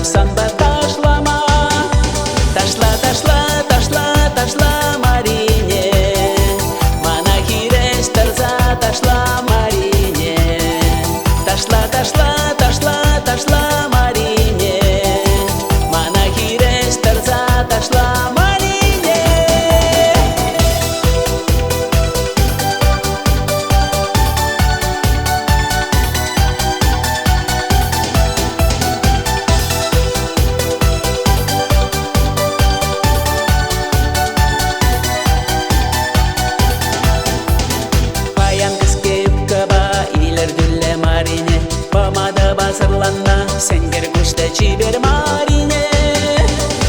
санба ташлама. Ташла, ташла, ташла, ташла Марине. Мана хиреш тарза ташла Марине. Ташла, ташла, ташла, ташла Марине. Мана хиреш тарза ташла Марине. Помада базарланна, сендер кушта чибер Марине.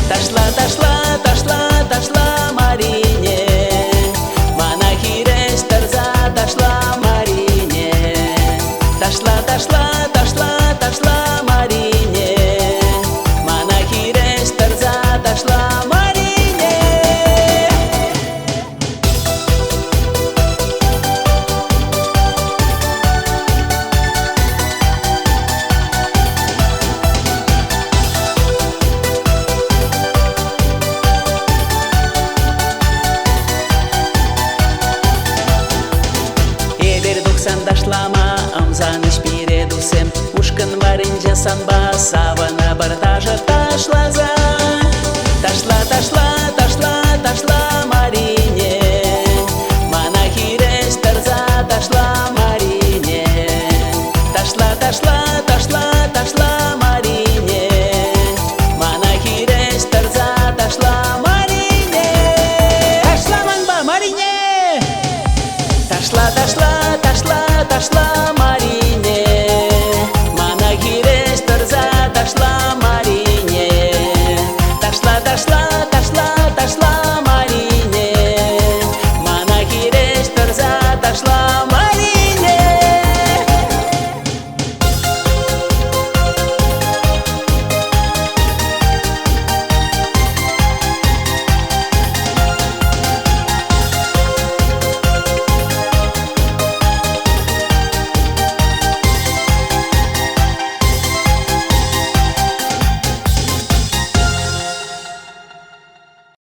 Ташла, ташла, ташла, ташла Марине. Мана хиреш тарза ташла Марине. Ташла, ташла, ташла, ташла Марине. Мана хиреш тарза ташла Марине. Ташлама амзаныш пиредусем, ушкан варенже санба, савана бардажа ташлаза. Ташла, ташла,